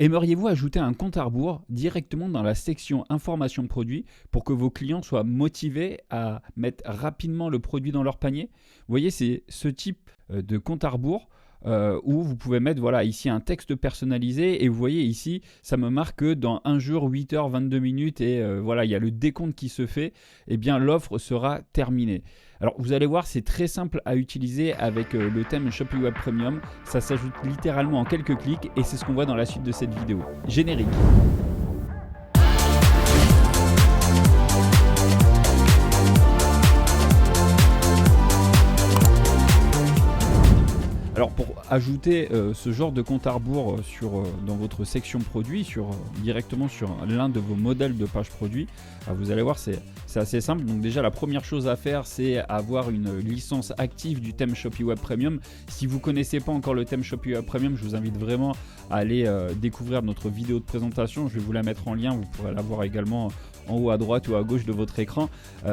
Aimeriez-vous ajouter un compte à rebours directement dans la section information produit pour que vos clients soient motivés à mettre rapidement le produit dans leur panier? Vous voyez, c'est ce type de compte à rebours où vous pouvez mettre voilà, ici un texte personnalisé et vous voyez ici, ça me marque que dans 1 jour, 8h, 22 minutes et voilà, il y a le décompte qui se fait, et bien l'offre sera terminée. Alors vous allez voir, c'est très simple à utiliser avec le thème Shopee Web Premium. Ça s'ajoute littéralement en quelques clics et c'est ce qu'on voit dans la suite de cette vidéo. Générique. Alors pour ajouter ce genre de compte à rebours dans votre section produit, directement sur l'un de vos modèles de page produit, vous allez voir c'est assez simple. Donc déjà la première chose à faire, c'est avoir une licence active du thème Shopee Web Premium. Si vous ne connaissez pas encore le thème Shopee Web Premium, je vous invite vraiment à aller découvrir notre vidéo de présentation. Je vais vous la mettre en lien, vous pourrez la voir également en haut à droite ou à gauche de votre écran.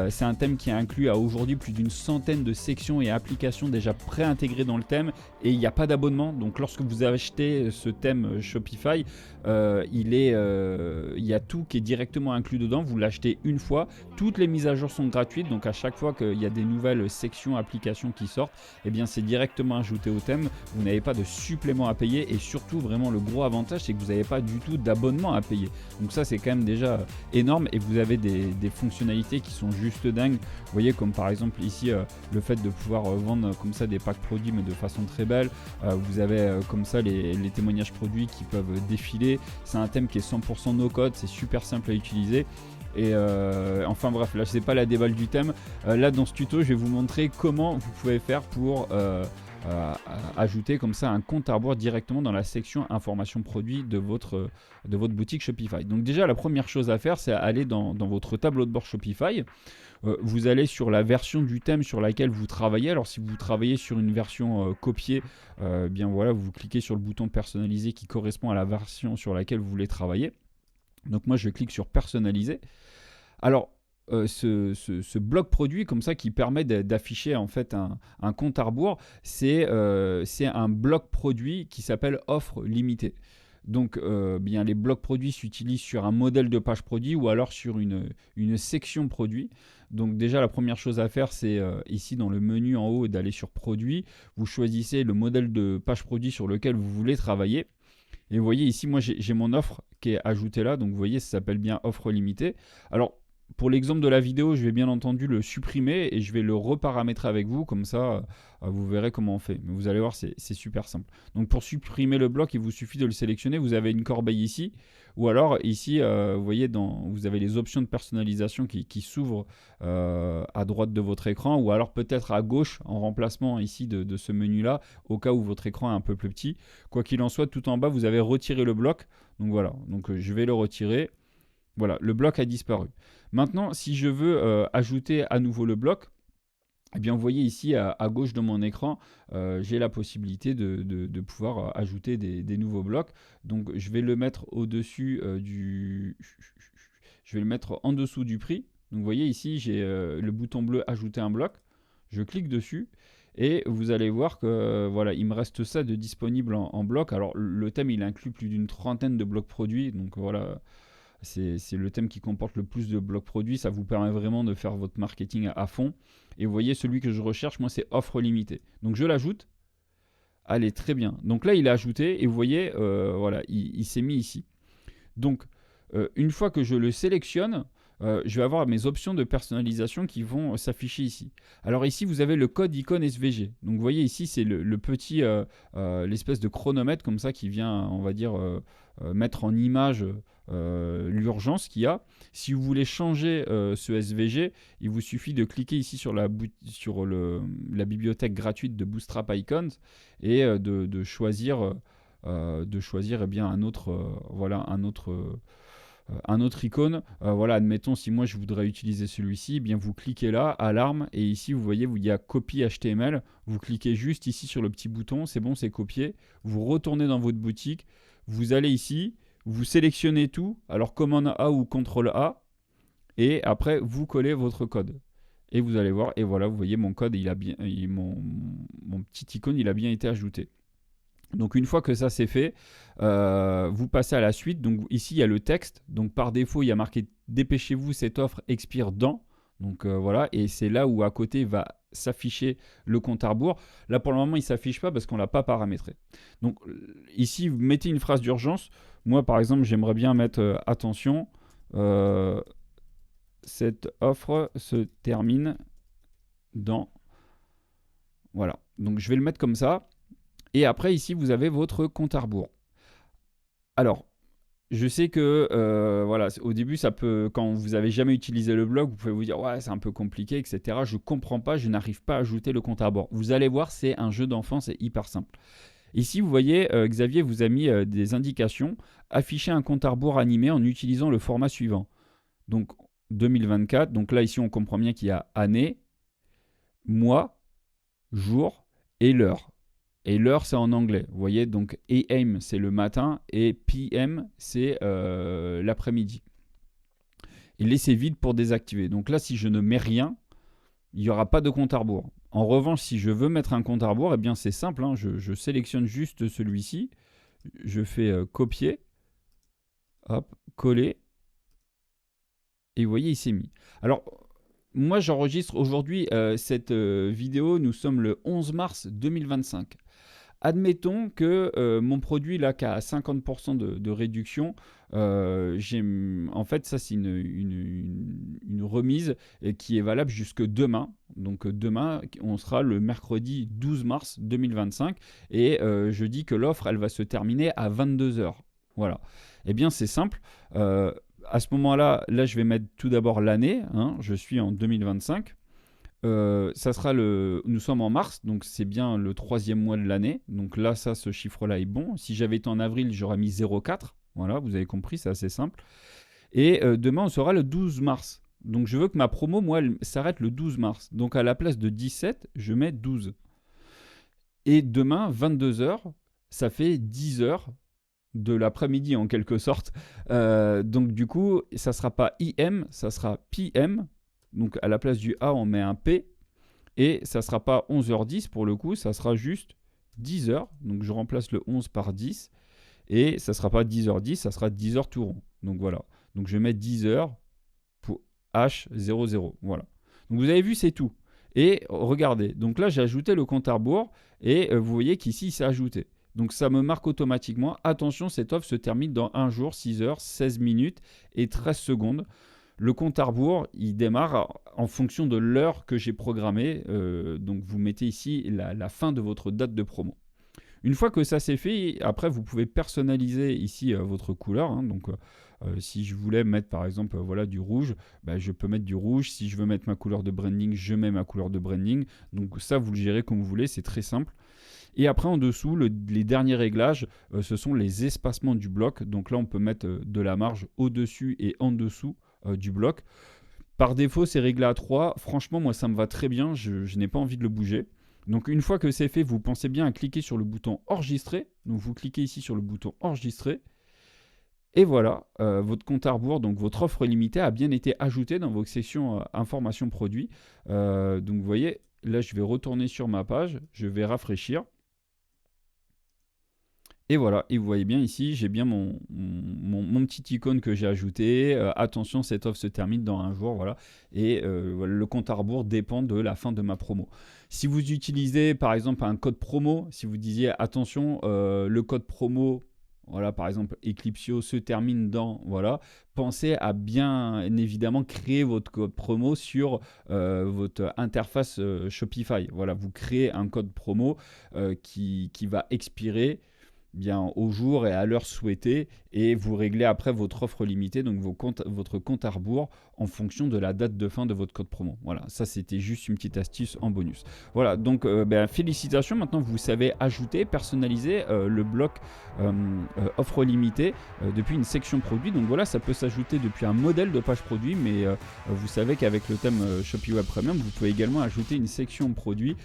C'est un thème qui inclut à aujourd'hui plus d'une centaine de sections et applications déjà pré-intégrées dans le thème et il n'y a pas d'abonnement. Donc lorsque vous achetez ce thème Shopify, il y a tout qui est directement inclus dedans. Vous l'achetez une fois, toutes les mises à jour sont gratuites, donc à chaque fois qu'il y a des nouvelles sections, applications qui sortent, eh bien c'est directement ajouté au thème. Vous n'avez pas de supplément à payer et surtout vraiment le gros avantage, c'est que vous n'avez pas du tout d'abonnement à payer. Donc ça c'est quand même déjà énorme et vous avez des fonctionnalités qui sont juste dingues. Vous voyez, comme par exemple ici le fait de pouvoir vendre comme ça des packs produits mais de façon très belle. Vous avez comme ça les témoignages produits qui peuvent défiler. C'est un thème qui est 100% no code, c'est super simple à utiliser. Et enfin bref, là c'est pas la déballe du thème. Là dans ce tuto je vais vous montrer comment vous pouvez faire pour ajouter comme ça un compte à rebours directement dans la section information produit de votre boutique Shopify. Donc déjà la première chose à faire, c'est aller dans votre tableau de bord Shopify. Vous allez sur la version du thème sur laquelle vous travaillez. Alors si vous travaillez sur une version copiée, bien voilà, vous cliquez sur le bouton personnaliser qui correspond à la version sur laquelle vous voulez travailler. Donc moi je clique sur personnaliser. Alors ce bloc produit comme ça qui permet d'afficher en fait un compte à rebours, c'est un bloc produit qui s'appelle offre limitée. Donc bien les blocs produits s'utilisent sur un modèle de page produit ou alors sur une section produit. Donc déjà la première chose à faire, c'est ici dans le menu en haut d'aller sur produit. Vous choisissez le modèle de page produit sur lequel vous voulez travailler. Et vous voyez ici, moi j'ai mon offre qui est ajoutée là, donc vous voyez, ça s'appelle bien offre limitée. Alors pour l'exemple de la vidéo, je vais bien entendu le supprimer et je vais le reparamétrer avec vous, comme ça vous verrez comment on fait. Mais vous allez voir, c'est super simple. Donc pour supprimer le bloc, il vous suffit de le sélectionner, vous avez une corbeille ici, ou alors ici, vous voyez, vous avez les options de personnalisation qui s'ouvrent à droite de votre écran, ou alors peut-être à gauche en remplacement ici de ce menu-là, au cas où votre écran est un peu plus petit. Quoi qu'il en soit, tout en bas, vous avez retiré le bloc. Donc voilà, donc je vais le retirer. Voilà, le bloc a disparu. Maintenant, si je veux ajouter à nouveau le bloc, eh bien, vous voyez ici à gauche de mon écran, j'ai la possibilité de pouvoir ajouter des nouveaux blocs. Donc, je vais le mettre au-dessus je vais le mettre en dessous du prix. Donc, vous voyez ici, j'ai le bouton bleu ajouter un bloc. Je clique dessus. Et vous allez voir que voilà, il me reste ça de disponible en bloc. Alors le thème il inclut plus d'une trentaine de blocs produits. Donc voilà, c'est le thème qui comporte le plus de blocs produits. Ça vous permet vraiment de faire votre marketing à fond. Et vous voyez, celui que je recherche, moi, c'est offre limitée. Donc je l'ajoute. Allez, très bien. Donc là, il est ajouté. Et vous voyez, voilà, il s'est mis ici. Donc, une fois que je le sélectionne, je vais avoir mes options de personnalisation qui vont s'afficher ici. Alors ici, vous avez le code icône SVG. Donc vous voyez ici, c'est le petit, l'espèce de chronomètre comme ça qui vient, on va dire, mettre en image l'urgence qu'il y a. Si vous voulez changer ce SVG, il vous suffit de cliquer ici sur la bibliothèque gratuite de Bootstrap Icons et de choisir eh bien un autre, voilà, un autre icône. Voilà, admettons si moi je voudrais utiliser celui-ci, eh bien vous cliquez là, alarme, et ici vous voyez, il y a copie HTML. Vous cliquez juste ici sur le petit bouton, c'est bon, c'est copié. Vous retournez dans votre boutique, vous allez ici, vous sélectionnez tout, alors commande A ou CTRL A, et après vous collez votre code. Et vous allez voir, et voilà, vous voyez mon code, mon petit icône, il a bien été ajouté. Donc une fois que ça c'est fait, vous passez à la suite. Donc ici il y a le texte. Donc par défaut il y a marqué dépêchez-vous, cette offre expire dans. Donc voilà, et c'est là où à côté va s'afficher le compte à rebours. Là pour le moment il ne s'affiche pas parce qu'on ne l'a pas paramétré. Donc ici vous mettez une phrase d'urgence. Moi par exemple j'aimerais bien mettre attention, cette offre se termine dans... Voilà, donc je vais le mettre comme ça. Et après, ici, vous avez votre compte à rebours. Alors, je sais que voilà, au début, ça peut, quand vous n'avez jamais utilisé le blog, vous pouvez vous dire ouais, c'est un peu compliqué, etc. Je ne comprends pas, je n'arrive pas à ajouter le compte à rebours. Vous allez voir, c'est un jeu d'enfant, c'est hyper simple. Ici, vous voyez, Xavier vous a mis des indications. Afficher un compte à rebours animé en utilisant le format suivant. Donc, 2024. Donc là, ici, on comprend bien qu'il y a année, mois, jour et l'heure. Et l'heure, c'est en anglais. Vous voyez, donc AM, c'est le matin et PM, c'est l'après-midi. Et laissez vide pour désactiver. Donc là, si je ne mets rien, il n'y aura pas de compte à rebours. En revanche, si je veux mettre un compte à rebours, eh bien c'est simple. Hein, je sélectionne juste celui-ci. Je fais copier. Hop, coller. Et vous voyez, il s'est mis. Alors, moi, j'enregistre aujourd'hui cette vidéo. Nous sommes le 11 mars 2025. Admettons que mon produit là qui a 50% de réduction, en fait ça c'est une remise qui est valable jusque demain. Donc demain on sera le mercredi 12 mars 2025 et je dis que l'offre elle va se terminer à 22h. Voilà. Eh bien c'est simple. À ce moment-là, je vais mettre tout d'abord l'année. Hein, je suis en 2025. Ça sera nous sommes en mars, donc c'est bien le 3e mois de l'année. Donc là, ce chiffre-là est bon. Si j'avais été en avril, j'aurais mis 0,4. Voilà, vous avez compris, c'est assez simple. Et demain, on sera le 12 mars. Donc je veux que ma promo, moi, elle s'arrête le 12 mars. Donc à la place de 17, je mets 12. Et demain, 22h, ça fait 10h de l'après-midi en quelque sorte. Donc du coup, ça ne sera pas IM, ça sera PM. Donc à la place du A, on met un P. Et ça ne sera pas 11h10 pour le coup, ça sera juste 10h. Donc je remplace le 11 par 10. Et ça ne sera pas 10h10, ça sera 10h tout rond. Donc voilà. Donc je mets 10h pour H00. Voilà. Donc vous avez vu, c'est tout. Et regardez. Donc là, j'ai ajouté le compte à rebours. Et vous voyez qu'ici, il s'est ajouté. Donc ça me marque automatiquement. Attention, cette offre se termine dans 1 jour, 6 heures, 16 minutes et 13 secondes. Le compte à rebours, il démarre en fonction de l'heure que j'ai programmée. Donc vous mettez ici la fin de votre date de promo. Une fois que ça c'est fait, après vous pouvez personnaliser ici votre couleur. Hein. Donc si je voulais mettre par exemple voilà, du rouge, je peux mettre du rouge. Si je veux mettre ma couleur de branding, je mets ma couleur de branding. Donc ça vous le gérez comme vous voulez, c'est très simple. Et après en dessous, les derniers réglages, ce sont les espacements du bloc. Donc là on peut mettre de la marge au-dessus et en dessous du bloc. Par défaut, c'est réglé à 3. Franchement, moi, ça me va très bien. Je n'ai pas envie de le bouger. Donc, une fois que c'est fait, vous pensez bien à cliquer sur le bouton enregistrer. Donc, vous cliquez ici sur le bouton enregistrer. Et voilà, votre compte à rebours, donc votre offre limitée a bien été ajoutée dans votre section information produit. Donc, vous voyez, là, je vais retourner sur ma page. Je vais rafraîchir. Et voilà, et vous voyez bien ici, j'ai bien mon petit icône que j'ai ajouté. Attention, cette offre se termine dans 1 jour, voilà. Et voilà, le compte à rebours dépend de la fin de ma promo. Si vous utilisez par exemple un code promo, si vous disiez attention, le code promo, voilà, par exemple Eclipsio se termine dans, voilà, pensez à bien évidemment créer votre code promo sur votre interface Shopify. Voilà, vous créez un code promo qui va expirer bien au jour et à l'heure souhaitée et vous réglez après votre offre limitée, donc votre compte à rebours en fonction de la date de fin de votre code promo. Voilà, ça c'était juste une petite astuce en bonus. Voilà, donc félicitations, maintenant vous savez ajouter, personnaliser le bloc offre limitée depuis une section produit. Donc voilà, ça peut s'ajouter depuis un modèle de page produit, mais vous savez qu'avec le thème Shopee Web Premium, vous pouvez également ajouter une section produit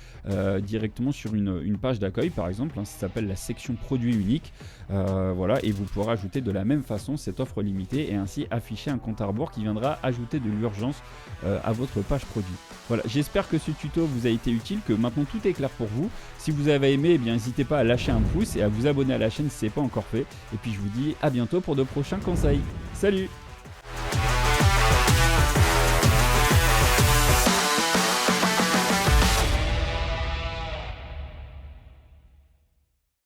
directement sur une page d'accueil par exemple, hein, ça s'appelle la section produit unique. Voilà, et vous pourrez ajouter de la même façon cette offre limitée et ainsi afficher un compte à rebours qui viendra ajouter de l'urgence à votre page produit. Voilà, j'espère que ce tuto vous a été utile, que maintenant tout est clair pour vous. Si vous avez aimé, eh bien n'hésitez pas à lâcher un pouce et à vous abonner à la chaîne si ce n'est pas encore fait. Et puis je vous dis à bientôt pour de prochains conseils. Salut!